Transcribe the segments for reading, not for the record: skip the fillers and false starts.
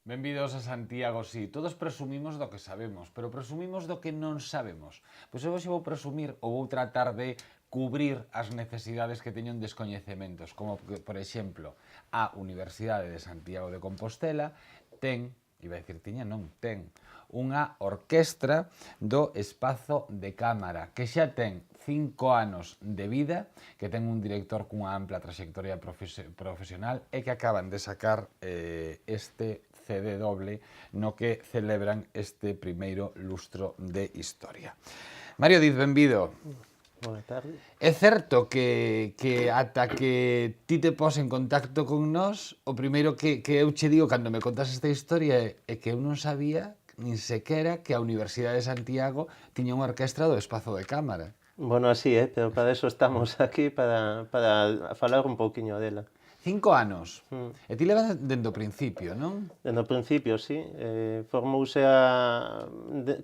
Benvidos a Santiago, sí. Todos presumimos do que sabemos, pero presumimos do que non sabemos. Pois eu hoxe vou presumir ou vou tratar de cubrir as necesidades que teño en descoñecementos, como, por exemplo, a Universidade de Santiago de Compostela ten, iba a dicir tiña, non, ten unha orquestra do espazo de cámara que xa ten 5 anos de vida, que ten un director cunha ampla trayectoria profesional e que acaban de sacar este CD doble no que celebran este primeiro lustro de historia. Mario Diz, benvido. Boa tarde. É certo que ata que ti te pos en contacto con nós, o primeiro que eu che digo cando me contas esta historia é que eu non sabía nin sequera que a Universidade de Santiago tiña unha orquestra do espazo de cámara. Bueno, así pero para eso estamos aquí, para falar un pouquiño dela. 5 anos. E ti levas dende o principio, non? Dende o principio, sí. Formouse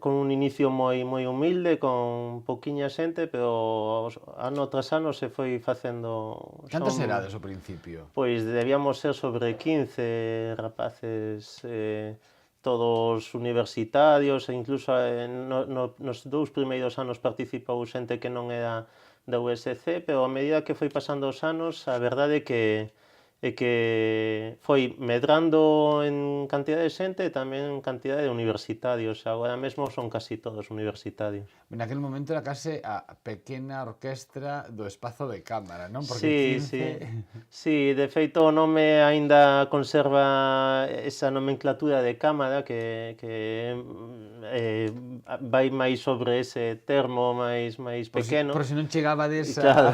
con un inicio moi humilde, con pouquiña xente, pero ano tras ano se foi facendo... Cantos erades ao principio? Pois debíamos ser sobre 15 rapaces, todos universitarios, e incluso nos 2 primeiros anos participou xente que non era da USC, pero a medida que foi pasando os anos, a verdade é que foi medrando en cantidade de xente e tamén en cantidade de universitarios. Agora mesmo son casi todos universitarios. Naquel momento era case a pequena orquestra do espazo de cámara, non? Porque 15... Sí, de feito o nome aínda conserva esa nomenclatura de cámara que vai máis sobre ese termo máis pequeno. Por se non chegabades a... Claro,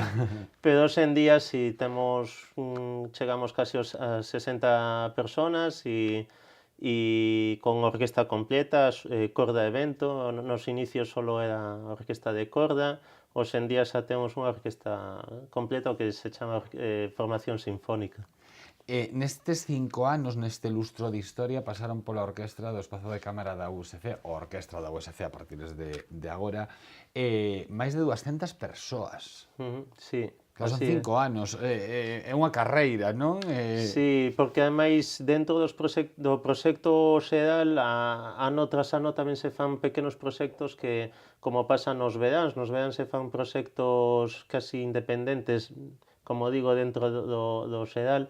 pero hoxe en día si chegamos casi a 60 personas e con orquesta completa, corda e vento. Nos inicios solo era orquesta de corda, hoxe en día xa temos unha orquesta completa que se chama formación sinfónica. Nestes 5 anos, neste lustro de historia, pasaron pola orquestra do espazo de cámara da USC, ou orquestra da USC a partir de agora, máis de 200 persoas. Sí. Son 5 anos, é unha carreira, non? Sí, porque ademais dentro do proxecto xeral, ano tras ano tamén se fan pequenos proxectos que, como pasa nos veráns se fan proxectos casi independentes, como digo, dentro do xeral,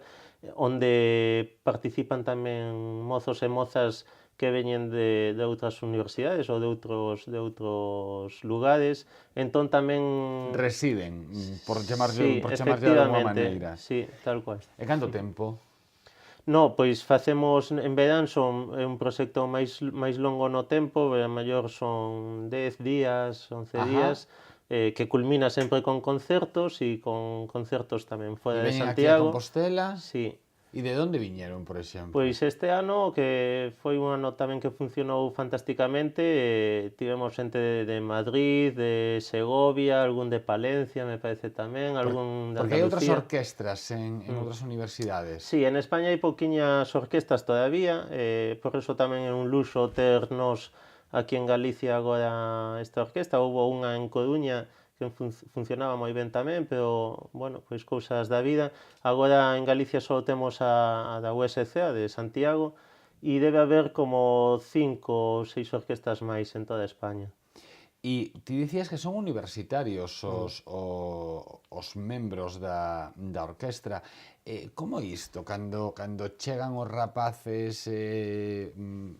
onde participan tamén mozos e mozas que veñen de outras universidades ou de outros lugares, entón tamén... Residen, por chamarlle de alguma maneira. Sí, tal cual. E canto tempo? No, pois facemos en verán, é un proxecto máis longo no tempo, a maior son 10 días, 11 días, que culmina sempre con concertos e con concertos tamén fora de Santiago. E veñen aquí a Compostela? Sí. E de onde viñeron, por exemplo? Pois este ano, que foi un ano tamén que funcionou fantásticamente, tivemos xente de Madrid, de Segovia, algún de Palencia, me parece tamén, algún de Andalucía. Porque hai outras orquestras en outras universidades. Sí, en España hai pouquiñas orquestas todavía, por eso tamén é un luxo ternos aquí en Galicia agora esta orquesta. Houbo unha en Coruña que funcionaba moi ben tamén, pero, bueno, pois cousas da vida. Agora en Galicia só temos a da USC, a de Santiago, e debe haber como 5 ou 6 orquestas máis en toda España. E ti dicías que son universitarios os membros da orquestra. Como isto? Cando chegan os rapaces,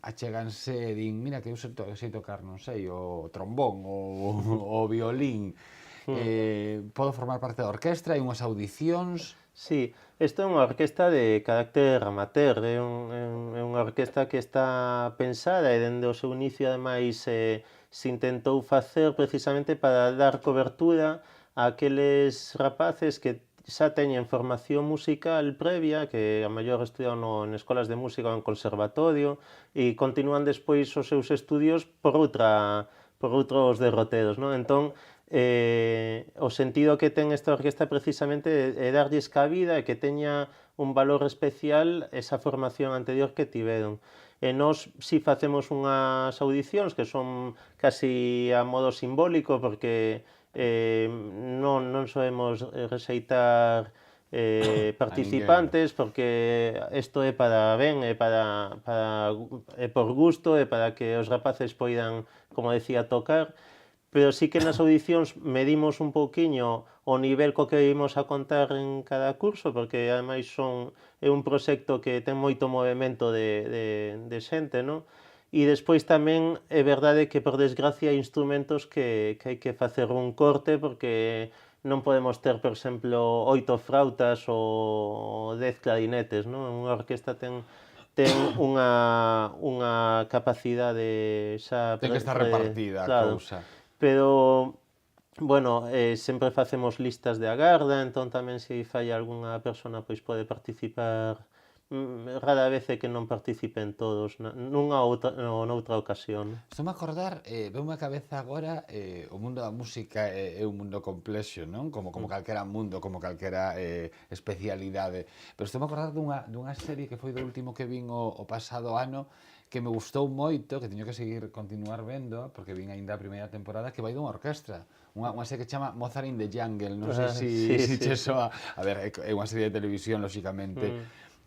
acheganse e din, mira que eu sei tocar, non sei, o trombón, o violín, podo formar parte da orquestra, hai unhas audicións... Sí, isto é unha orquesta de carácter amateur, é unha orquesta que está pensada e dende o seu inicio ademais se intentou facer precisamente para dar cobertura a aqueles rapaces que xa teñen formación musical previa, que a mellor estudian en escolas de música ou en conservatorio, e continúan despois os seus estudios por outros derroteros, non? Entón, o sentido que ten esta orquesta precisamente é darlles cabida e que teña un valor especial esa formación anterior que tiveron. E nós si facemos unhas audicións que son casi a modo simbólico, porque non soemos rexeitar A ninguén. participantes, porque isto é para ben, é por gusto, é para que os rapaces poidan, como decía, tocar, pero sí que nas audicións medimos un pouquiño o nivel co que imos a contar en cada curso, porque ademais é un proxecto que ten moito movimento de xente, non? E despois tamén é verdade que, por desgracia, hai instrumentos que hai que facer un corte, porque non podemos ter, por exemplo, 8 frautas ou 10 clarinetes, non? Unha orquesta ten unha capacidade xa Ten que estar repartida a claro, cousa. pero bueno, sempre facemos listas de agarda, entón tamén se falla algunha persona pois pode participar, rara vez é que non participen todos nunha ou noutra ocasión. Estou-me a acordar, veume a cabeza agora, o mundo da música é un mundo complexo, non? Como calquera mundo, como calquera especialidade. Pero estou-me a acordar dunha serie que foi do último que vin o pasado ano, que me gustou moito, que teño que continuar vendo, porque vin aínda a primeira temporada, que vai dunha orquestra. Unha serie que chama Mozart in the Jungle, non sei se che soa. A ver, é unha serie de televisión, lóxicamente,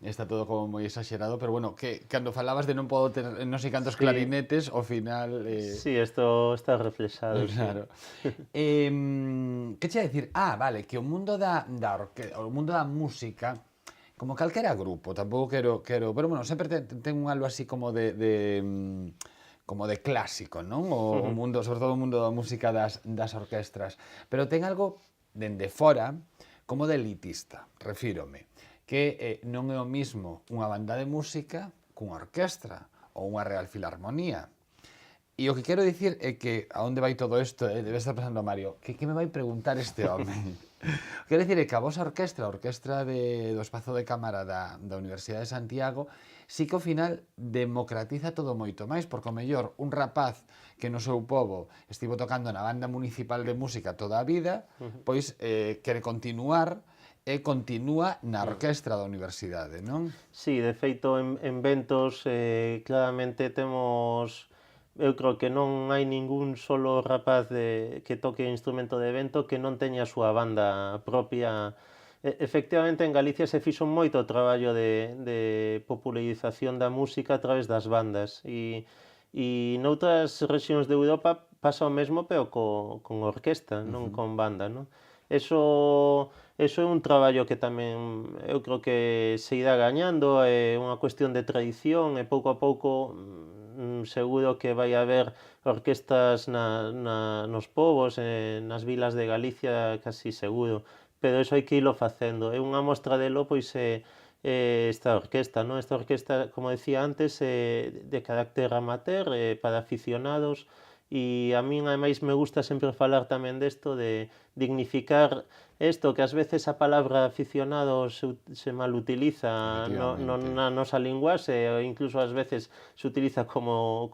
está todo como moi exagerado, pero bueno, que cando falabas de non podo ter non sei cantos clarinetes, ao final... Sí, isto está reflexado. Claro. Que che ia dicir? Vale, que o mundo o mundo da música, como calquera grupo, tampouco quero, pero bueno, sempre ten un algo así como como de clásico, non? O mundo, sobre todo o mundo da música das orquestras, pero ten algo dende fora como de elitista, refírome, que non é o mismo unha banda de música cunha orquestra ou unha Real Filarmonía. E o que quero dicir é que a onde vai todo isto, debe estar pensando Mario, que me vai preguntar este home? Quero dicir é que a vosa orquestra, a orquestra do Espazo de Cámara da Universidade de Santiago, sí que ao final democratiza todo moito máis, porque ao mellor un rapaz que no seu pobo estivo tocando na banda municipal de música toda a vida, pois quere continuar e continúa na orquestra da universidade, non? Sí, de feito, en Ventos claramente temos... Eu creo que non hai ningún solo rapaz que toque instrumento de vento que non teña a súa banda propia. Efectivamente, en Galicia se fixo moito traballo de popularización da música a través das bandas, e noutras rexións de Europa pasa o mesmo, pero con orquesta, non con banda, non? Eso é un traballo que tamén eu creo que se irá gañando, é unha cuestión de tradición, e pouco a pouco seguro que vai haber orquestas nos povos, nas vilas de Galicia, casi seguro, pero eso hai que ilo facendo. É unha mostra delo, pois esta orquesta, non? Esta orquesta, como decía antes, de carácter amateur, para aficionados, e a min ademais me gusta sempre falar tamén desto, de dignificar isto, que ás veces a palabra aficionado se mal utiliza na nosa linguaxe, e incluso ás veces se utiliza como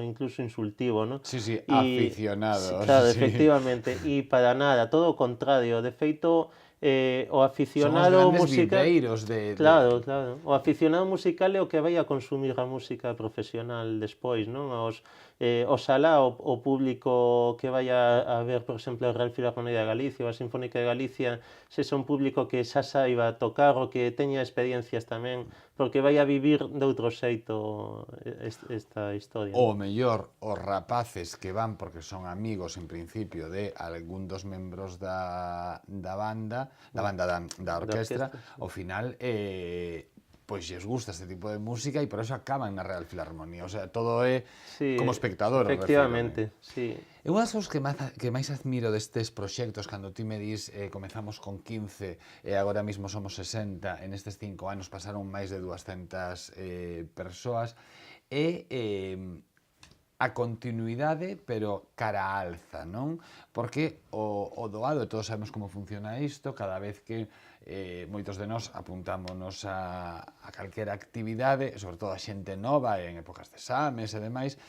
incluso insultivo, non? Sí, aficionado. Claro, efectivamente, e para nada, todo o contrario. De feito, o aficionado musical... Claro. O aficionado musical é o que vai a consumir a música profesional despois, non? Oxalá o público que vai a ver, por exemplo, a Real Filarmonía de Galicia ou a Sinfónica de Galicia, sexa un público que xa saiba tocar, o que teña experiencias tamén, porque vai a vivir de outro xeito esta historia. O mellor, os rapaces que van porque son amigos, en principio, de algún dos membros da banda, da orquestra, ao final pois lles gusta este tipo de música e por eso acaban na Real Filarmonía. O sea, todo é como espectador. Efectivamente, sí. E unha das cousas que máis admiro destes proxectos, cando ti me dis comezamos con 15 e agora mesmo somos 60, en estes 5 anos pasaron máis de 200 persoas, é a continuidade, pero cara a alza, non? Porque o doado, e todos sabemos como funciona isto, cada vez que moitos de nós apuntámonos a calquera actividade, sobre todo a xente nova en épocas de exames e demais,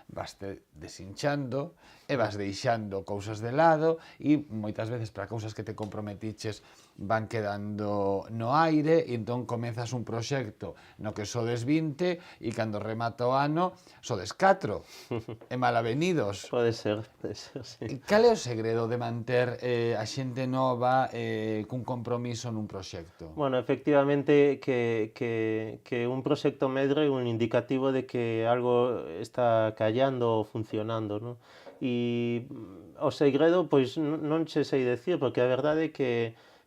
vaste desinchando e vas deixando cousas de lado, e moitas veces para cousas que te comprometiches van quedando no aire e entón comezas un proxecto no que sodes 20 e cando remata o ano sodes 4 e malavenidos. Pode ser, sí. E cal é o segredo de manter a xente nova cun compromiso nun proxecto? Bueno, efectivamente que un proxecto medre é un indicativo de que algo está callando ou funcionando, non? E o segredo, pois non che sei decir, porque a verdade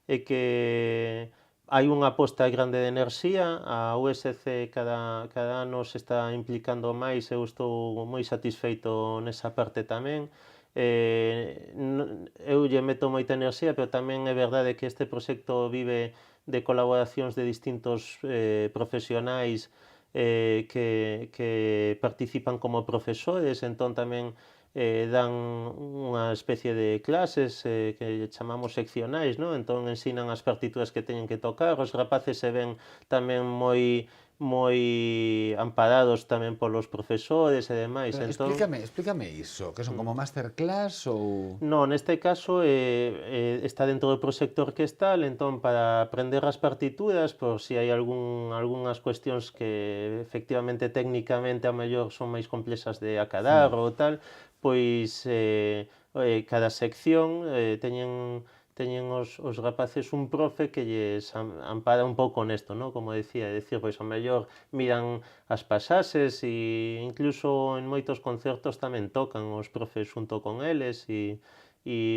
é que hai unha aposta grande de enerxía, a USC cada ano se está implicando máis, eu estou moi satisfeito nesa parte tamén. Eu lle meto moita enerxía, pero tamén é verdade que este proxecto vive de colaboracións de distintos profesionais que participan como profesores, entón tamén dan unha especie de clases que chamamos seccionais, non? Entón ensinan as partituras que teñen que tocar, os rapaces se ven tamén moi amparados tamén polos profesores e demais. Pero Entón, explícame iso, que son como masterclass ou... no, neste caso está dentro do proxecto orquestal, entón para aprender as partituras, por si hai algunhas cuestións que efectivamente técnicamente a mellor son máis complexas de acadar ou tal, pois cada sección teñen os rapaces un profe que lles ampara un pouco nesto, ¿no? Como decía, é dicir, pois ao mellor miran as pasaxes e incluso en moitos concertos tamén tocan os profes xunto con eles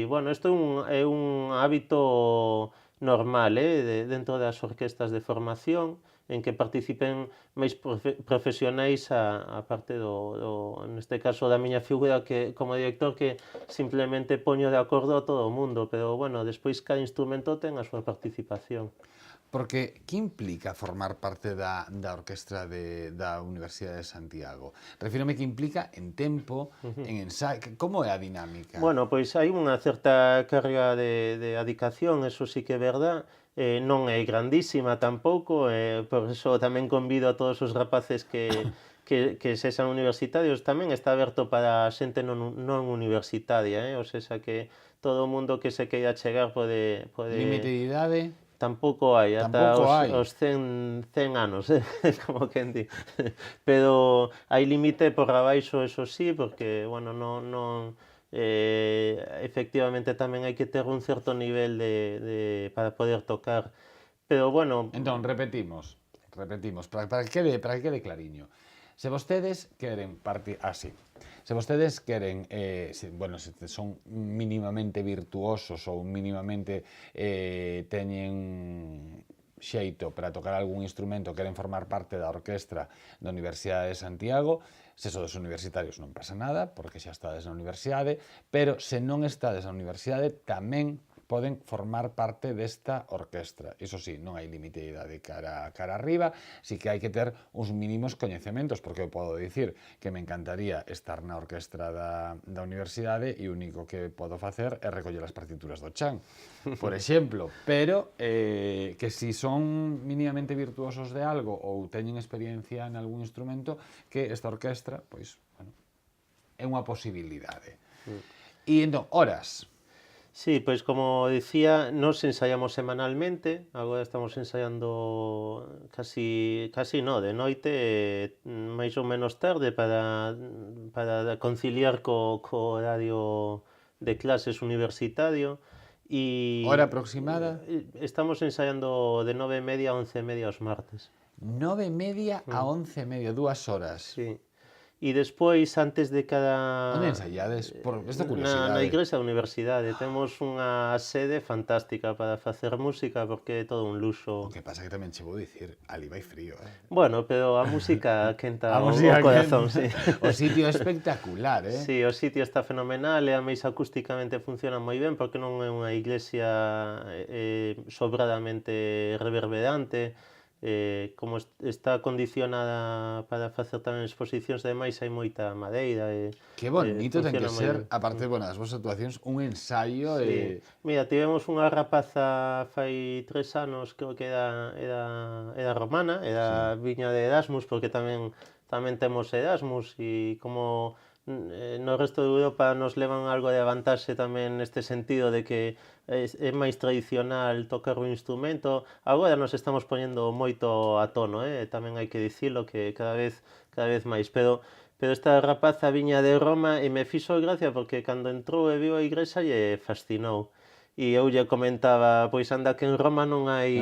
bueno, isto é un hábito normal dentro das orquestas de formación en que participen máis profesionais a parte neste caso da miña figura que como director que simplemente poño de acordo a todo o mundo, pero bueno, despois cada instrumento ten a súa participación. Porque que implica formar parte da orquestra da Universidade de Santiago? Refírome que implica en tempo, en ensaio, como é a dinámica? Bueno, pois hai unha certa carga de adicación, eso sí que é verdad, non é grandísima tampouco, por eso tamén convido a todos os rapaces que sexan universitarios, tamén está aberto para xente non universitaria, ou seja que todo o mundo que se queira chegar pode... Límite de idade? Tampouco hai, ata os 100 anos, como quen di. Pero hai límite por abaixo, eso sí, porque, bueno, efectivamente tamén hai que ter un certo nivel para poder tocar. Pero, bueno... Entón, repetimos, para que quede clariño. Se vostedes queren partir así, se vostedes queren, se son mínimamente virtuosos ou mínimamente teñen xeito para tocar algún instrumento, queren formar parte da orquestra da Universidade de Santiago, se sodes universitarios non pasa nada, porque xa estades na universidade, pero se non estades na universidade tamén poden formar parte desta orquestra. Iso sí, non hai límite de idade cara arriba, sí que hai que ter uns mínimos coñecementos, porque eu podo dicir que me encantaría estar na orquestra da universidade e o único que podo facer é recoller as partituras do chan, por exemplo, pero que si son mínimamente virtuosos de algo ou teñen experiencia en algún instrumento, que esta orquestra, pois, bueno, é unha posibilidade. E entón, horas... Sí, pois como dicía, nos ensaiamos semanalmente, agora estamos ensaiando casi de noite, máis ou menos tarde para conciliar co horario de clases universitario. Hora aproximada? Estamos ensaiando de 9:30 a 11:30 os martes. 9:30 a 11:30, 2 horas. Sí. E despois, antes de cada... Onde ensaiades? Por esta curiosidade. Na igrexa da universidade. Temos unha sede fantástica para facer música, porque é todo un luxo. O que pasa que tamén che vou dicir, ali vai frío, Bueno, pero a música quenta o quenta. corazón, sí. O sitio é espectacular, Sí, o sitio está fenomenal e a máis acústicamente funciona moi ben, porque non é unha iglesia sobradamente reverberante, como está condicionada para facer tamén exposicións e demais, hai moita madeira que bonito ten que ser, aparte, das vosas actuacións, un ensaio sí. Mira, tivemos unha rapaza fai 3 anos, creo que era romana, viña de Erasmus, porque tamén temos Erasmus, e como no resto de Europa nos levan algo de vantaxe tamén neste sentido de que é máis tradicional tocar un instrumento. Agora nos estamos poñendo moito a tono, tamén hai que dicilo que cada vez máis, pero esta rapaza viña de Roma e me fixo gracia porque cando entrou e viu a igrexa lle fascinou. E eu lle comentaba, pois anda que en Roma non hai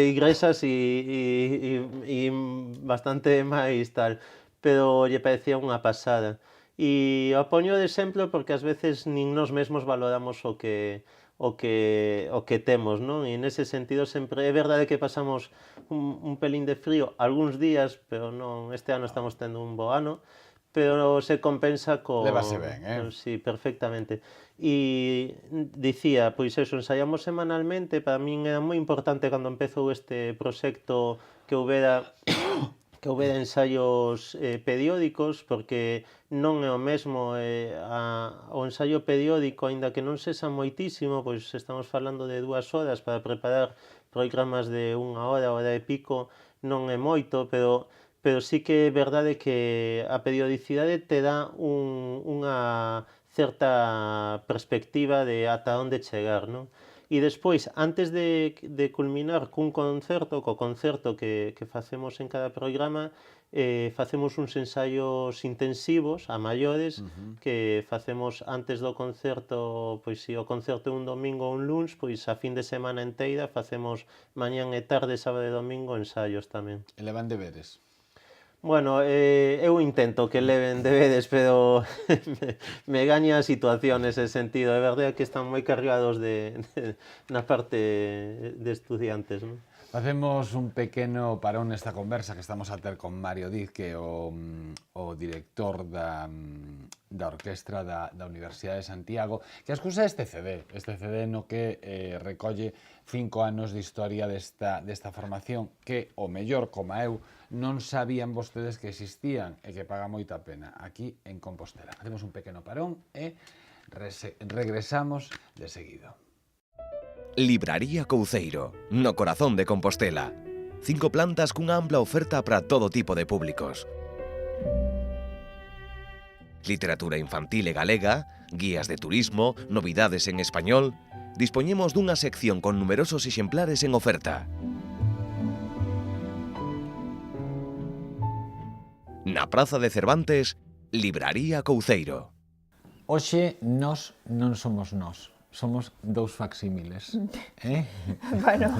igrexas e bastante máis tal, pero lle parecía unha pasada. E o poño de exemplo porque ás veces nin nós mesmos valoramos o que temos, non? E nese sentido sempre é verdade que pasamos un pelín de frío algúns días, pero non, este ano estamos tendo un bo ano, pero se compensa Lévase ben, Sí, perfectamente. E dicía, pois eso, ensaiamos semanalmente, para min era moi importante cando empezou este proxecto que houbera ensaios periódicos, porque non é o mesmo o ensaio periódico, aínda que non sexa moitísimo, pois estamos falando de 2 horas para preparar programas de 1 hora e pico, non é moito, pero sí que é verdade que a periodicidade te dá unha certa perspectiva de ata onde chegar, non? E despois, antes de culminar co concerto que facemos en cada programa, facemos uns ensaios intensivos a maiores que facemos antes do concerto, pois se o concerto é un domingo ou un luns, pois a fin de semana inteira facemos mañán e tarde, sábado e domingo ensaios tamén. E levan deberes? Bueno, eu intento que leven deberes, pero me gaña a situación nese sentido. É verdade que están moi cargados na parte de estudiantes, non? Facemos un pequeno parón nesta conversa que estamos a ter con Mario Diz, que é o director da orquestra da Universidade de Santiago, que escusa este CD no que recolle 5 anos de historia desta formación que, o mellor, como eu, non sabían vostedes que existían e que paga moita pena aquí en Compostela. Hacemos un pequeno parón e regresamos de seguido. Libraría Couceiro, no corazón de Compostela. 5 plantas cunha ampla oferta para todo tipo de públicos. Literatura infantil e galega, guías de turismo, novidades en español. Dispoñemos dunha sección con numerosos exemplares en oferta. Na Praza de Cervantes, Libraría Couceiro. Hoxe nós non somos nós, somos 2 facsímiles. Bueno.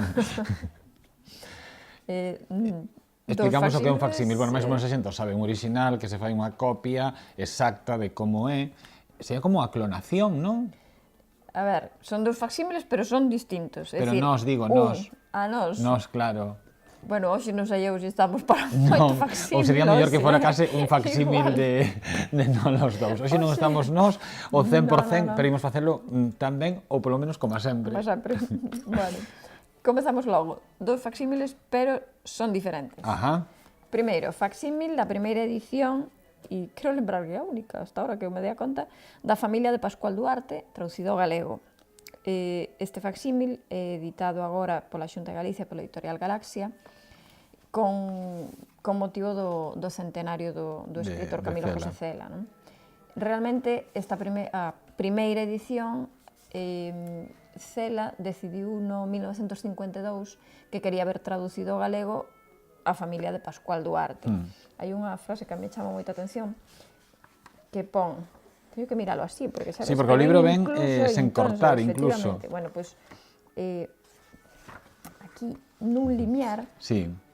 Explicamos o que é un facsímil. Bueno, máis ou menos a xente sabe, un original que se fai unha copia exacta de como é. Sería como a clonación, non? A ver, son 2 facsímiles, pero son distintos. Pero nós, digo, nós. A nós. Nós, claro. Bueno, hoxe non sei eu se estamos para moito facsímil. Ou sería mellor que fora case un facsímil de non os dous. Hoxe non estamos nós o 100%, pero imos facelo tan ben ou polo menos como sempre. Como sempre. Bueno, comezamos logo. 2 facsímiles, pero son diferentes. Ajá. Primeiro, facsímil da primeira edición, e creo lembrar que é a única, hasta ahora que eu me dei a conta, da familia de Pascual Duarte, traducido ao galego. Este facsímil é editado agora pola Xunta de Galicia, pola editorial Galaxia, con motivo do centenario do escritor Camilo José Cela. Non? Realmente, a primeira edición, Cela decidiu no 1952 que quería ver traducido ao galego a familia de Pascual Duarte. Hai unha frase que a mí chama moita atención, que pon... Teño que miralo así, porque sabes, sí, porque o libro ven sen cortar, incluso. Bueno, pois, aquí, nun limiar,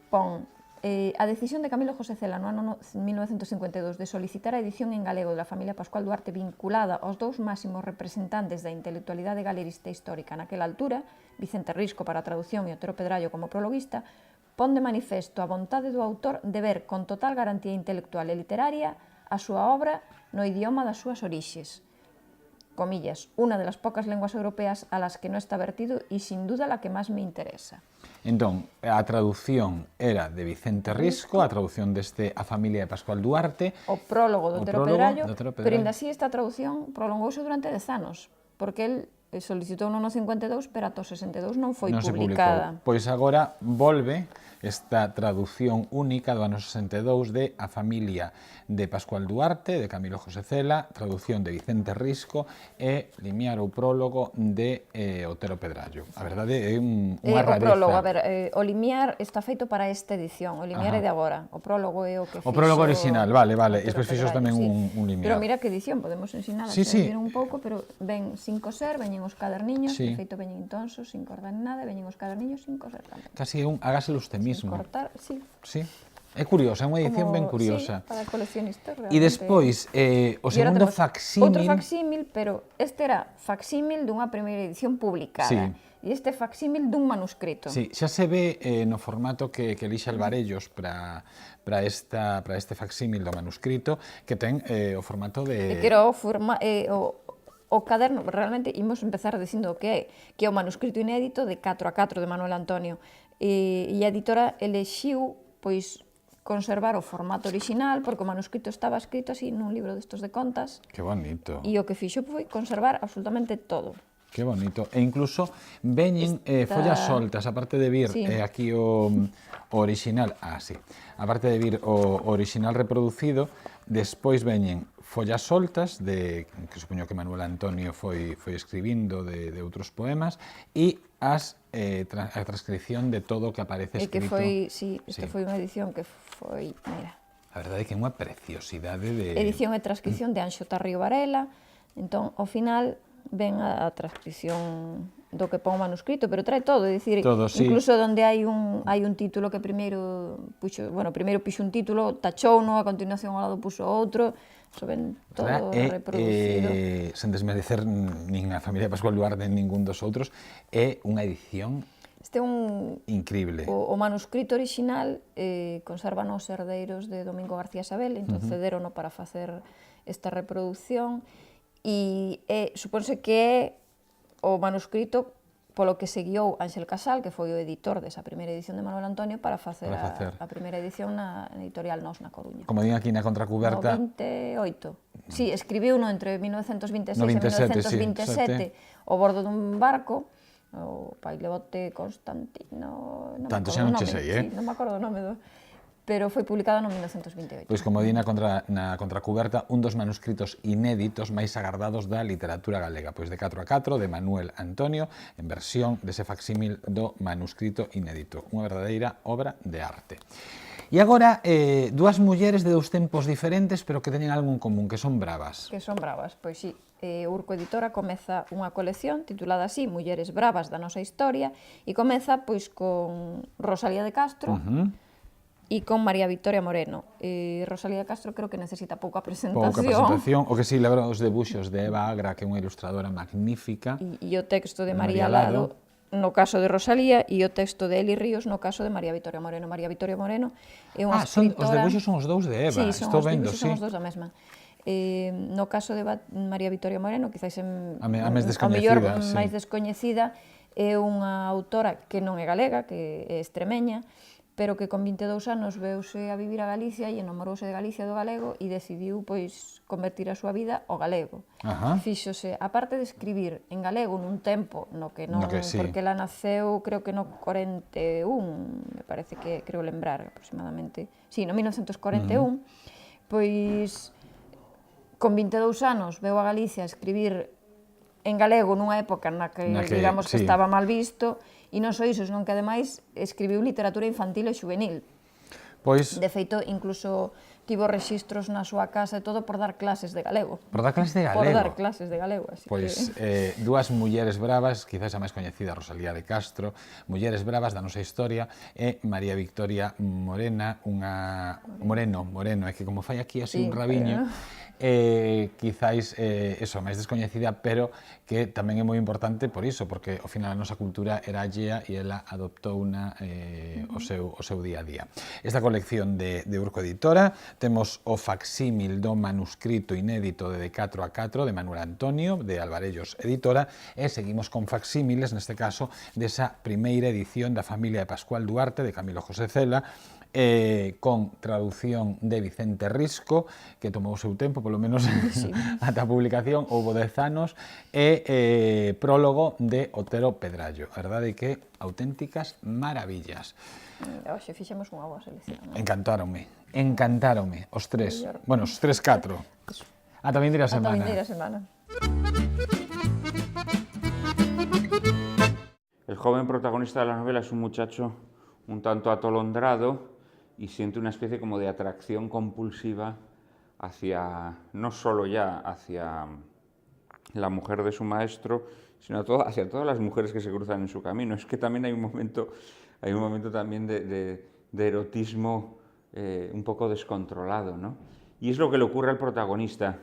pon a decisión de Camilo José Cela no ano 1952 de solicitar a edición en galego da familia Pascual Duarte vinculada aos 2 máximos representantes da intelectualidade galerista histórica naquela altura, Vicente Risco para a traducción e Otero Pedrallo como prologuista, pon de manifesto a vontade do autor de ver con total garantía intelectual e literaria a súa obra no idioma das súas orixes. Comillas, unha das pocas lenguas europeas a las que non está vertido e sin duda la que máis me interesa. Entón, a traducción era de Vicente Risco, a traducción deste A familia de Pascual Duarte. O prólogo do Otero Pedrallo, pero ainda así esta traducción prolongouse durante 10 anos, porque el solicitou no ano 52, pero ata o 62 non foi publicada. Pois agora volve esta traducción única do ano 62 de A familia de Pascual Duarte, de Camilo José Cela, traducción de Vicente Risco e limiar o prólogo de Otero Pedrallo. A verdade é unha rareza. O prólogo, a ver, o limiar está feito para esta edición, o limiar é de agora, o prólogo é o que fixo... O prólogo original, vale, e despois fixos tamén sí. un limiar. Pero mira que edición, podemos ensinar a un pouco, pero ven sin coser, veñen os caderniños, de feito veñen tonsos, sin cordar nada, veñen os caderniños sin coser tamén. Casi hágaselo usted mismo. Sin cortar, sí. Sí. É curiosa, é unha edición ben curiosa. Sí, para coleccionistas, realmente. E despois, o segundo facsímil... Outro facsímil, pero este era facsímil dunha primeira edición publicada. Sí. E este facsímil dun manuscrito. Sí, xa se ve no formato que elixa Alvarellos para este facsímil do manuscrito, que ten o formato de... Que era o caderno, realmente imos empezar dicindo que é o manuscrito inédito de 4x4 de Manuel Antonio. E a editora elexiu, pois, conservar o formato original, porque o manuscrito estaba escrito así nun libro destos de contas. Que bonito. E o que fixo foi conservar absolutamente todo. Que bonito. E incluso veñen follas soltas, aparte de vir aquí o original, aparte de vir o original reproducido, despois veñen follas soltas, que supoño que Manuel Antonio foi escribindo de outros poemas, e a transcripción de todo o que aparece escrito. E que foi, esta foi unha edición que foi, mira... A verdade é que é unha preciosidade de... Edición e transcripción de Anxo Tarrío Varela, entón, ao final, ven a transcripción do que pon o manuscrito, pero trae todo, é dicir, incluso onde hai un título que primeiro puxo un título, tachouno, a continuación ao lado puxo outro, ven todo reproducido. Sen desmerecer nin a familia de Pascual Duarte nin ningún dos outros, é unha edición increíble. O manuscrito original conservan os herdeiros de Domingo García Sabel, entón cederono para facer esta reproducción, e supónse que é o manuscrito polo que se guiou Ángel Casal, que foi o editor desa primeira edición de Manuel Antonio, para facer a primeira edición na editorial Nós na Coruña. Como din aquí na contracuberta... No 28. Sí, escribiu entre 1926 e 1927 ao bordo dun barco, o Paileote Constantino... Tanto xa non che sei, Sí, non me acordo o nome pero foi publicado no 1928. Pois como di na contracuberta, un dos manuscritos inéditos máis agardados da literatura galega, pois de 4x4 de Manuel Antonio, en versión dese facsímil do manuscrito inédito. Unha verdadeira obra de arte. E agora, dúas mulleres de dous tempos diferentes, pero que teñen algo en común, que son bravas. Que son bravas, pois sí. Urco Editora comeza unha colección titulada así, Mulleres bravas da nosa historia, e comeza pois con Rosalía de Castro, e con María Victoria Moreno. Rosalía Castro creo que necesita pouca presentación. O que si lembra os debuxos de Eva Agra, que é unha ilustradora magnífica. E o texto de María Lado, no caso de Rosalía, e o texto de Eli Ríos no caso de María Victoria Moreno. María Victoria Moreno é unha escritora... Os debuxos son os dous de Eva, estou vendo, sí. Son os dous da mesma. No caso de María Victoria Moreno, quizáis a máis descoñecida, máis descoñecida, é unha autora que non é galega, que é extremeña, pero que con 22 anos veuse a vivir a Galicia e enamorouse de Galicia do galego e decidiu, pois, convertir a súa vida ao galego. Fíxose, aparte de escribir en galego nun tempo no que non, porque ela naceu, creo que no 41, me parece que, creo lembrar aproximadamente, sí, no 1941, pois, con 22 anos veu a Galicia a escribir en galego nunha época na que digamos que estaba mal visto, e non só iso, senón que ademais escribiu literatura infantil e xuvenil. Pois... De feito, incluso tivo rexistros na súa casa e todo por dar clases de galego. Por dar clases de galego? Por dar clases de galego, así pois, que... dúas mulleres bravas, quizás a máis coñecida, Rosalía de Castro, mulleres bravas da nosa historia, e María Victoria Moreno, é que como fai aquí así un rabiño, quizáis eso, máis descoñecida, pero que tamén é moi importante por iso, porque ao final a nosa cultura era allea e ela adoptou o seu día a día. Esta colección de Urco Editora, temos o facsímil do manuscrito inédito de 4x4 de Manuel Antonio, de Alvarellos Editora, e seguimos con facsímiles, neste caso, desa primeira edición da familia de Pascual Duarte, de Camilo José Cela, con traducción de Vicente Risco, que tomou o seu tempo, polo menos Sí. ata a publicación, houbo 10 anos, e prólogo de Otero Pedrallo. A verdade é que auténticas maravillas. Hoxe fixemos unha boa selección. Encantáronme, os tres. Bueno, os tres, catro. Ata vindeira Ata semana. vindeira semana. El joven protagonista de la novela es un muchacho un tanto atolondrado y siente una especie como de atracción compulsiva hacia, no solo ya hacia la mujer de su maestro, sino hacia todas las mujeres que se cruzan en su camino. Es que también hay un momento también de erotismo un poco descontrolado, ¿no? Y es lo que le ocurre al protagonista,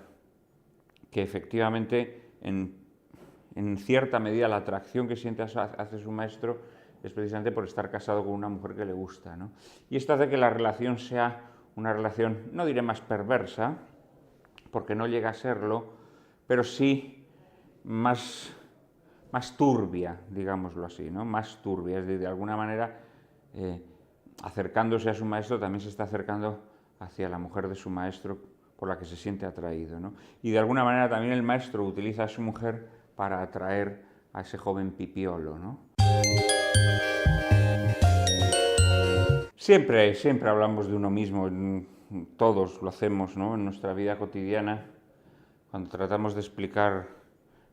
que efectivamente en cierta medida la atracción que siente hacia su maestro es precisamente por estar casado con una mujer que le gusta, ¿no? Y esto hace que la relación sea una relación, no diré más perversa, porque no llega a serlo, pero sí más turbia, digámoslo así, ¿no? Más turbia, es decir, de alguna manera, acercándose a su maestro, también se está acercando hacia la mujer de su maestro por la que se siente atraído, ¿no? Y de alguna manera también el maestro utiliza a su mujer para atraer a ese joven pipiolo, ¿no? Siempre hablamos de uno mismo, todos lo hacemos, ¿no? En nuestra vida cotidiana, cuando tratamos de explicar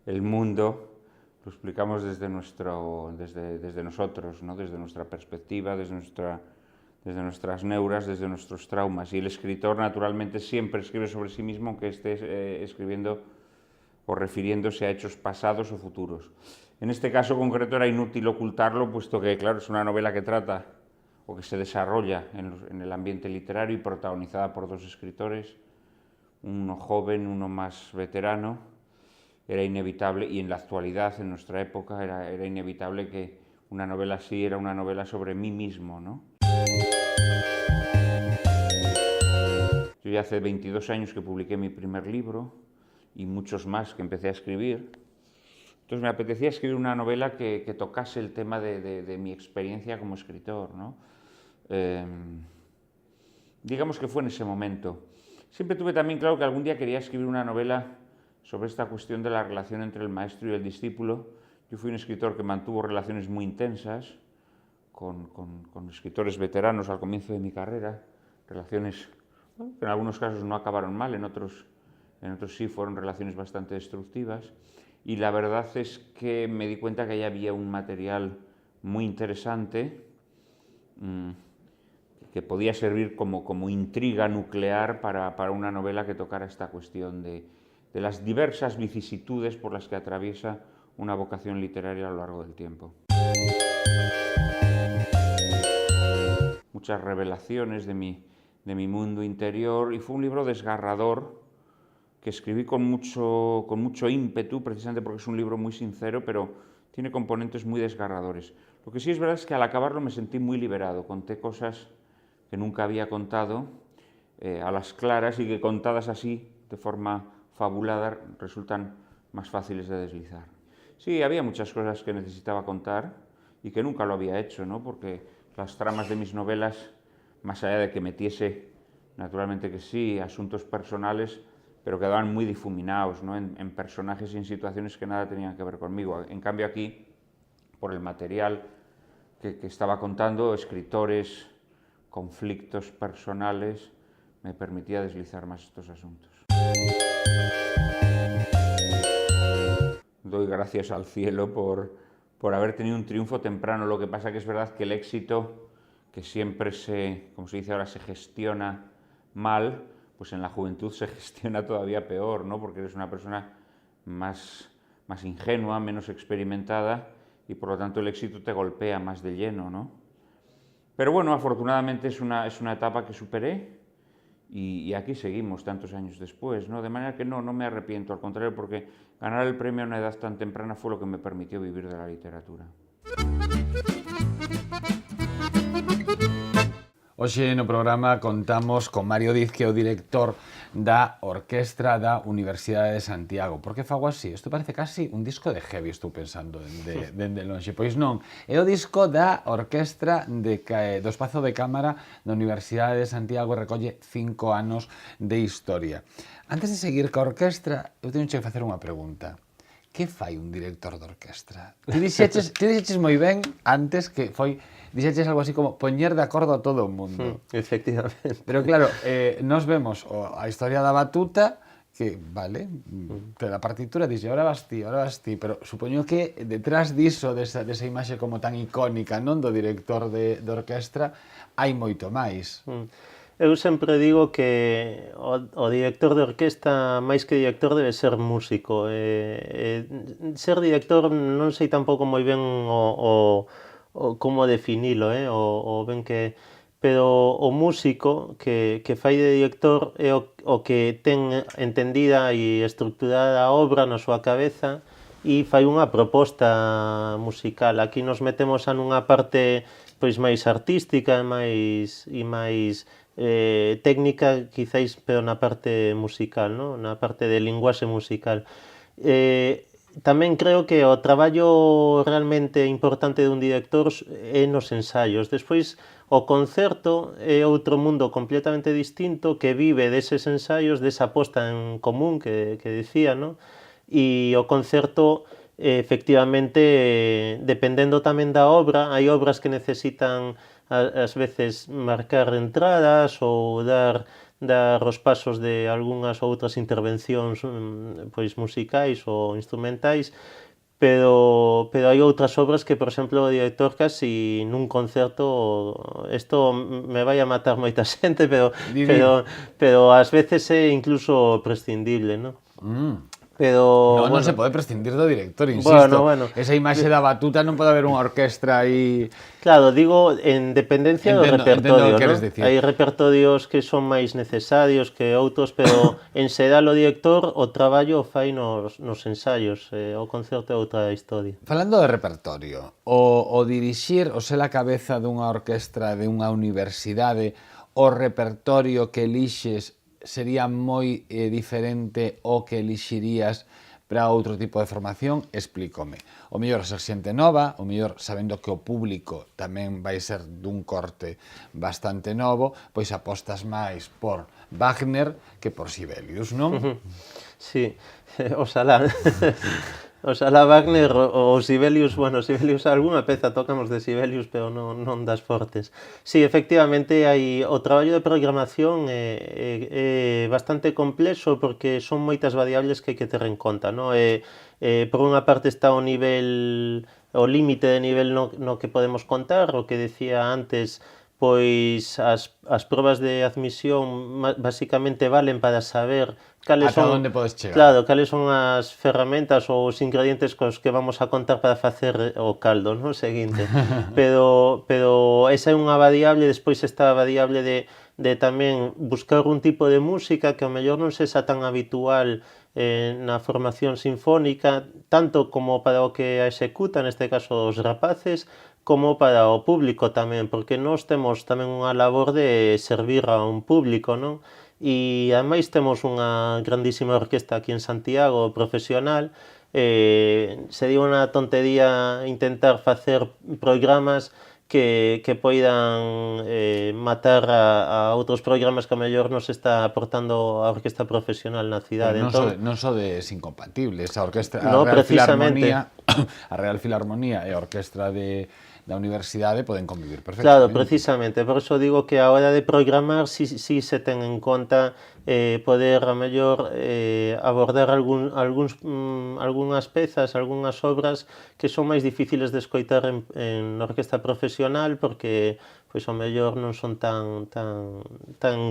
el mundo, lo explicamos desde nosotros, ¿no? Desde nuestra perspectiva, desde nuestras neuras, desde nuestros traumas. Y el escritor, naturalmente, siempre escribe sobre sí mismo, aunque esté escribiendo o refiriéndose a hechos pasados o futuros. En este caso concreto era inútil ocultarlo, puesto que, claro, es una novela que trata o que se desarrolla en el ambiente literario y protagonizada por dos escritores, uno joven, uno más veterano. Era inevitable, y en la actualidad, en nuestra época, era inevitable que una novela así era una novela sobre mí mismo, ¿no? Yo ya hace 22 años que publiqué mi primer libro y muchos más que empecé a escribir. Entonces me apetecía escribir una novela que tocase el tema de mi experiencia como escritor, ¿no? Digamos que fue en ese momento. Siempre tuve también claro que algún día quería escribir una novela sobre esta cuestión de la relación entre el maestro y el discípulo. Yo fui un escritor que mantuvo relaciones muy intensas con escritores veteranos al comienzo de mi carrera, relaciones que en algunos casos no acabaron mal, en otros sí fueron relaciones bastante destructivas. Y la verdad es que me di cuenta que ahí había un material muy interesante que podía servir como intriga nuclear para una novela que tocara esta cuestión de las diversas vicisitudes por las que atraviesa una vocación literaria a lo largo del tiempo. Muchas revelaciones de mi mundo interior, y fue un libro desgarrador que escribí con mucho ímpetu, precisamente porque es un libro muy sincero, pero tiene componentes muy desgarradores. Lo que sí es verdad es que al acabarlo me sentí muy liberado, conté cosas que nunca había contado a las claras, y que contadas así, de forma fabulada, resultan más fáciles de deslizar. Sí, había muchas cosas que necesitaba contar y que nunca lo había hecho, ¿no? Porque las tramas de mis novelas, más allá de que metiese, naturalmente que sí, asuntos personales, pero quedaban muy difuminados, ¿no? en personajes y en situaciones que nada tenían que ver conmigo. En cambio aquí, por el material que estaba contando, escritores, conflictos personales, me permitía deslizar más estos asuntos. Doy gracias al cielo por haber tenido un triunfo temprano. Lo que pasa que es verdad que el éxito, que siempre como se dice ahora, se gestiona mal, pues en la juventud se gestiona todavía peor, ¿no? Porque eres una persona más ingenua, menos experimentada, y por lo tanto el éxito te golpea más de lleno, ¿no? Pero bueno, afortunadamente es una etapa que superé, y aquí seguimos tantos años después, ¿no? De manera que no me arrepiento, al contrario, porque ganar el premio a una edad tan temprana fue lo que me permitió vivir de la literatura. Hoxe no programa contamos con Mario Diz, que é o director da Orquestra da Universidade de Santiago. Por que fago así? Isto parece casi un disco de heavy, estou pensando, dende lonxe. Pois non, é o disco da Orquestra do Espazo de Cámara da Universidade de Santiago e recolle 5 anos de historia. Antes de seguir ca orquestra, eu teño que facer unha pregunta. Que fai un director de orquestra? Ti dixeches moi ben antes que foi... Dixeches algo así como poñer de acordo a todo o mundo. Efectivamente. Pero claro, nos vemos a historia da batuta, que, vale, te da partitura, dixe, ahora vas ti, pero supoño que detrás diso, desa imaxe como tan icónica, non, do director de orquestra, hai moito máis. Eu sempre digo que o director de orquesta, máis que director, debe ser músico. Ser director non sei tampouco moi ben o como definilo, o ben que... Pero o músico que fai de director é o que ten entendida e estructurada a obra na súa cabeza e fai unha proposta musical. Aquí nos metemos a nunha parte pois máis artística e máis técnica, quizáis, pero na parte musical, ¿no? Na parte de linguaxe musical. Tamén creo que o traballo realmente importante dun director é nos ensaios. Despois, o concerto é outro mundo completamente distinto que vive deses ensaios, desa posta en común que dicía, ¿no? E o concerto, efectivamente, dependendo tamén da obra, hai obras que necesitan ás veces marcar entradas ou dar os pasos de algunhas outras intervencións pois musicais ou instrumentais, pero hai outras obras que, por exemplo, o director casi nun concerto, isto me vai a matar moita xente, pero ás veces é incluso prescindible, non? Pero, non se pode prescindir do director, insisto. Esa imaxe da batuta non pode haber unha orquestra aí... Claro, digo, en dependencia do repertorio, ¿no? Hai repertorios que son máis necesarios que outros, pero en xeral o director o traballo fai nos ensaios, o concerto é outra historia. Falando de repertorio, o dirixir, o ser a cabeza dunha orquestra de unha universidade, o repertorio que elixes sería moi diferente o que elixirías para outro tipo de formación? Explícome. O mellor ser xente nova, o mellor sabendo que o público tamén vai ser dun corte bastante novo, pois apostas máis por Wagner que por Sibelius, non? Sí, oxalá. Oxalá Wagner ou Sibelius, Sibelius algunha peza tocamos de Sibelius, pero non das fortes. Sí, efectivamente, o traballo de programación é bastante complexo porque son moitas variables que hai que ter en conta, non? Por unha parte está o límite de nivel no que podemos contar, o que decía antes, pois as probas de admisión basicamente valen para saber cales son, onde podes chegar. Claro, cales son as ferramentas ou os ingredientes cos que vamos a contar para facer o caldo, non? Seguinte. Pero esa é unha variable, despois está a variable de tamén buscar un tipo de música que ao mellor non sexa tan habitual na formación sinfónica, tanto como para o que a executa, neste caso os rapaces, como para o público tamén, porque nós temos tamén unha labor de servir a un público, non? E ademais temos unha grandísima orquesta aquí en Santiago, profesional. Sería unha tontería intentar facer programas que poidan matar a outros programas que a mellor nos está aportando a orquesta profesional na cidade. Non sodes incompatibles, a orquestra, a Real Filarmonía e a orquestra da universidade poden convivir perfectamente. Claro, precisamente, por eso digo que a hora de programar si se ten en conta poder a mellor abordar algunhas pezas, algunhas obras que son máis difíciles de escoitar en orquesta profesional porque pois ao mellor non son tan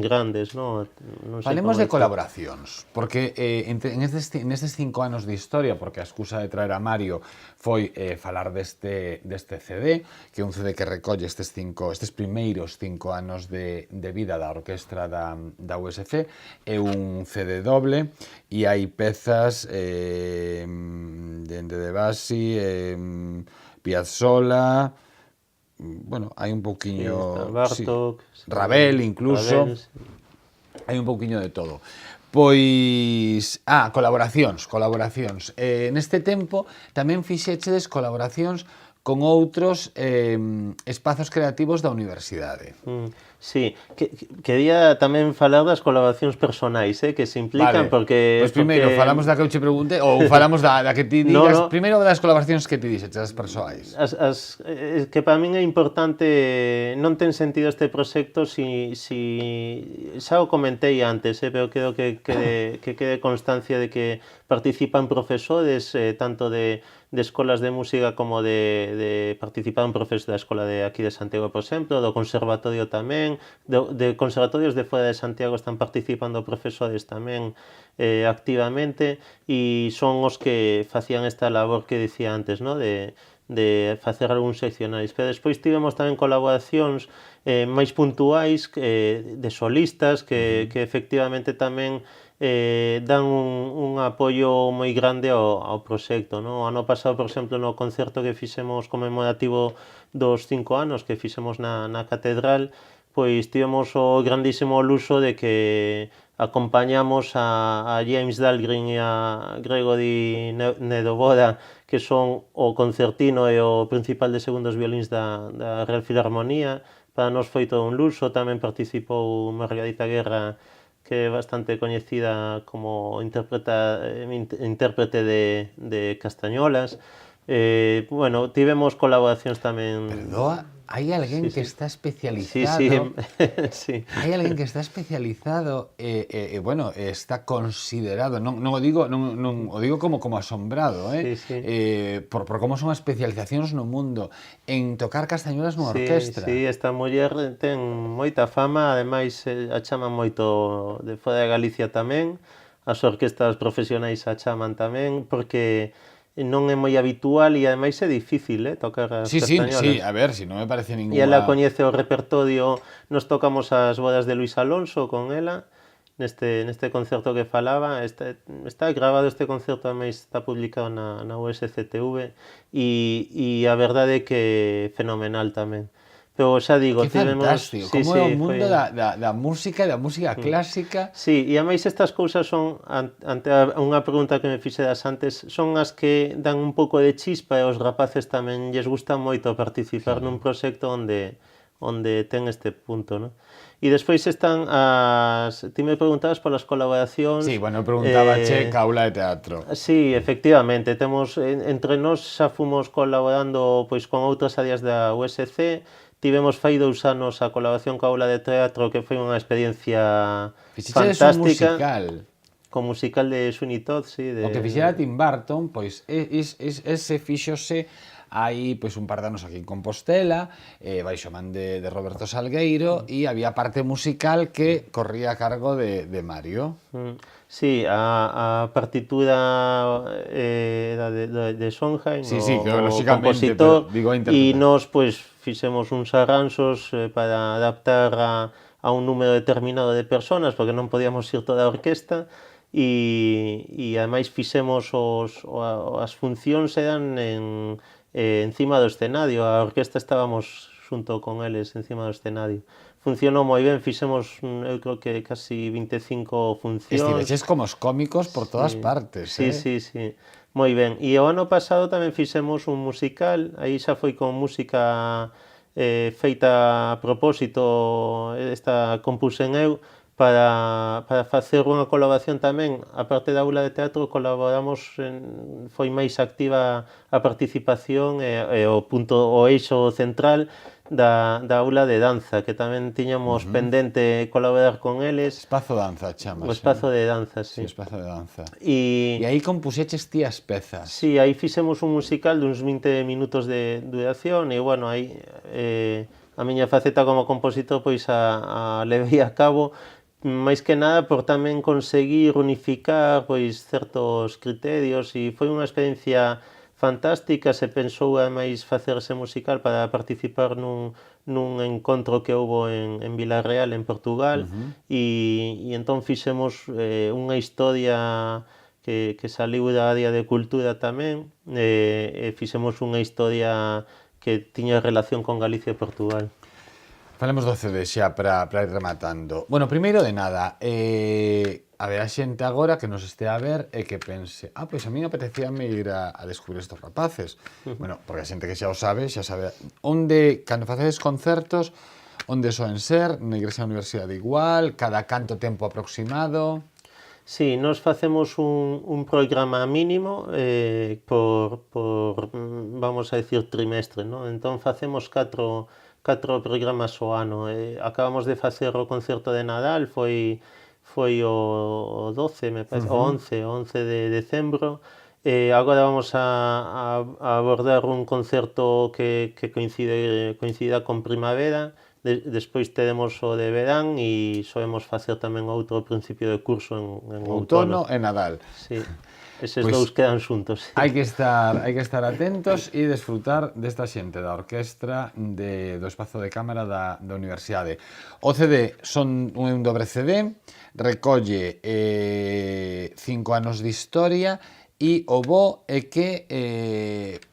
grandes, non? Falemos de colaboracións, porque nestes 5 anos de historia, porque a excusa de traer a Mario foi falar deste CD, que é un CD que recolle estes primeiros 5 anos de vida da orquestra da USC, é un CD doble e hai pezas de Basi, Piazzolla, bueno, hai un Sí, está pouquiño... Bartók, Ravel, incluso. Ravel, sí. Hai un pouquiño de todo. Pois... colaboracións. Neste tempo tamén fixechedes colaboracións con outros espazos creativos da universidade. Sí, quería tamén falar das colaboracións personais, que se implican, porque... Pois primeiro, falamos da que eu che pregunte, ou falamos da que ti digas, primeiro das colaboracións que ti dixeches, as persoais. Que para min é importante, non ten sentido este proxecto si xa o comentei antes, pero quero que quede constancia de que participan profesores, tanto de escolas de música como de participaron profesores da escola de aquí de Santiago, por exemplo, do conservatorio tamén, de conservatorios de fora de Santiago están participando profesores tamén activamente, e son os que facían esta labor que dicía antes, ¿no? de facer algúns seccionais, pero despois tivemos tamén colaboracións máis puntuais de solistas que efectivamente tamén dan un apoio moi grande ao proxecto, no? O ano pasado, por exemplo, no concerto que fixemos conmemorativo dos 5 anos que fixemos na catedral, pois tivemos o grandísimo luxo de que acompañamos a James Dahlgren e a Gregory Nedoboda, que son o concertino e o principal de segundos violíns da Real Filarmonía. Para nós foi todo un luxo. Tamén participou Margarita Guerra, que é bastante coñecida como intérprete de castañolas. Bueno, tivemos colaboracións tamén... Perdoa, hai alguén que está especializado... Sí. Hai alguén que está especializado bueno, está considerado, non o digo como asombrado, por como son as especializacións no mundo en tocar castañuelas nunha orquestra. Sí, esta muller ten moita fama, ademais a chaman moito de fora de Galicia tamén, as orquestas profesionais a chaman tamén, porque non é moi habitual e ademais é difícil tocar as castañolas. Sí, a ver, si non me parece ninguna... E ela coñece o repertorio, nos tocamos as bodas de Luis Alonso con ela, neste concerto que falaba, está grabado este concerto, ademais está publicado na USCTV, e a verdade é que é fenomenal tamén. Pero xa digo, que fantástico, como é o mundo da música e da música clásica. Sí, e ademais estas cousas son, ante unha pregunta que me fixeras antes, son as que dan un pouco de chispa, e aos rapaces tamén lles gusta moito participar nun proxecto onde ten este punto, non? E despois están as... Ti me preguntabas polas colaboracións... Sí, bueno, preguntabache ca aula de teatro. Sí, efectivamente, temos entre nós xa fomos colaborando pois con outras áreas da USC. Tivemos fai 2 anos a colaboración ca aula de teatro, que foi unha experiencia fantástica. Con musical de Sweeney Todd, sí. O que fixera Tim Burton, pois ese fíxose hai pois un par de anos aquí en Compostela, baixo man de Roberto Salgueiro, e había parte musical que corría a cargo de Mario. Sí, a partitura era de Sondheim, o compositor, e nós pois fixemos uns arranxos para adaptar a un número determinado de personas, porque non podíamos ir toda a orquesta, e ademais fixemos as funcións eran encima do escenario, a orquesta estábamos xunto con eles encima do escenario. Funcionou moi ben, fixemos, eu creo que casi 25 funcións. Estiveches como os cómicos por todas partes, Sí, moi ben. E o ano pasado tamén fixemos un musical, aí xa foi con música feita a propósito, esta compuxen eu, para facer unha colaboración tamén. A parte da aula de teatro colaboramos, foi máis activa a participación e o eixo central da aula de danza, que tamén tiñamos pendente colaborar con eles. Espazo danza, chamas. O espazo de danza, sí. Espazo de danza. E aí compuxeches ti as pezas. Sí, aí fixemos un musical duns 20 minutos de duración, e, bueno, aí a miña faceta como compositor pois a levei a cabo, máis que nada por tamén conseguir unificar pois certos criterios, e foi unha experiencia fantástica. Se pensou ademais facer ese musical para participar nun encontro que houbo en Vilarreal, en Portugal, e entón fixemos unha historia que saliu da área de cultura tamén, e fixemos unha historia tiña relación con Galicia e Portugal. Falemos do CD xa para ir rematando. Bueno, primeiro de nada, a ver, a xente agora que nos estea a ver e que pense, pois a mí apetecíame ir a descubrir estos rapaces. Bueno, porque a xente que xa sabe, onde, cando facedes concertos, onde soen ser, na Igrexa da Universidade igual, cada canto tempo aproximado... Sí, nos facemos un programa mínimo vamos a decir, trimestre, ¿no? Entón facemos 4 programas ao ano. Acabamos de facer o concerto de Nadal, foi o 12, me parece, o 11 de decembro. Agora vamos a abordar un concerto que coincida con primavera. Despois teremos o de verán e soemos facer tamén outro principio de curso en outono e Nadal. Sí. Eses dous quedan xuntos. Hai que estar atentos e desfrutar desta xente da orquestra do espazo de cámara da Universidade. O CD son un dobre CD, recolle 5 anos de historia e o bo é que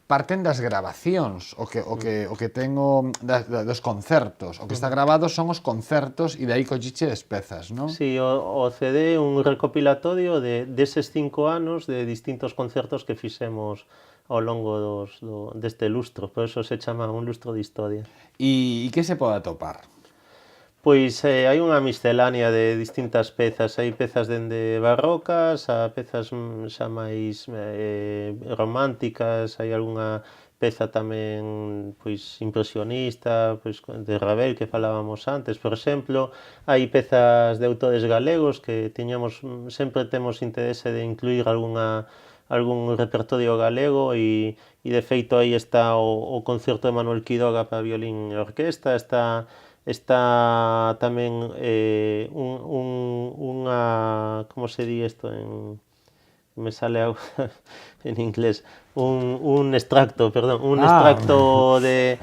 parten das grabacións, o que tengo dos concertos. O que está grabado son os concertos e de aí colliches pezas, non? Sí, o CD é un recopilatorio deses 5 anos de distintos concertos que fixemos ao longo deste lustro, por eso se chama un lustro de historia. E que se pode atopar? Pois hai unha miscelánea de distintas pezas, hai pezas dende barrocas a pezas xa máis románticas, hai algunha peza tamén pois impresionista, pois de Ravel que falábamos antes, por exemplo, hai pezas de autores galegos que sempre temos interese de incluir algún repertorio galego e de feito aí está o concerto de Manuel Quiroga para violín e orquesta, está tamén unha... como se di isto en... me sale algo en inglés, un extracto de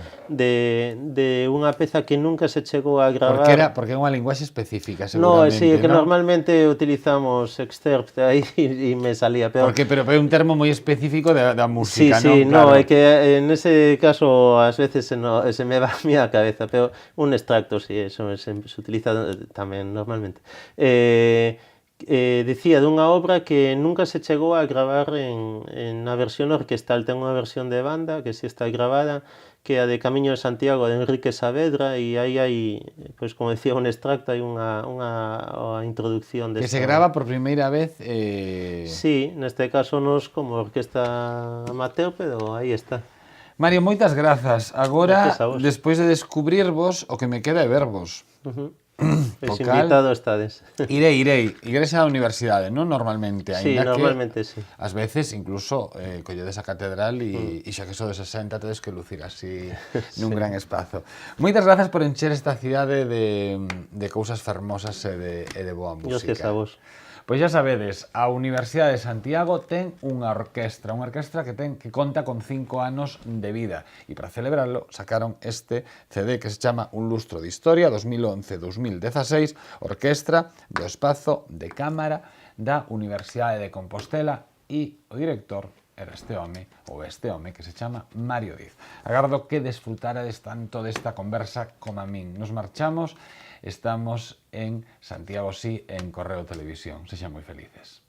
unha peza que nunca se chegou a gravar. Porque é unha linguaxe específica, seguramente, sí, que normalmente utilizamos excerpt aí e me salía, pero é un termo moi específico da música, sí, non? Claro. É que en ese caso ás veces se me va a mí a cabeza, pero un extracto, sí, eso se utiliza tamén normalmente. Decía dunha obra que nunca se chegou a gravar na versión orquestal. Ten unha versión de banda que si está grabada, que é a de Camiño de Santiago de Enrique Saavedra, e aí hai, pois como decía, un extracto, hai unha introducción que se grava por primeira vez. Sí, neste caso nos como orquesta amateur, pero aí está. Mario, moitas grazas. Agora, despois de descubrirvos, o que me queda é vervos. Pois invitado estades. Irei. Igrexa da Universidade, non? Normalmente. Sí, normalmente, sí. Ás veces, incluso, colledes a catedral e xa que sodes 60, tedes que lucir así nun gran espazo. Moitas grazas por encher esta cidade de cousas fermosas e de boa música. Dios que a vos. Pois xa sabedes, a Universidade de Santiago ten unha orquestra que conta con 5 anos de vida e para celebrarlo sacaron este CD que se chama Un lustro de historia 2011-2016, orquestra do espazo de cámara da Universidade de Compostela e o director era este home que se chama Mario Diz. Agardo que desfrutarades tanto desta conversa como a min. Nos marchamos. Estamos en Santiago Sí en Correo Televisión. Sexan moi felices.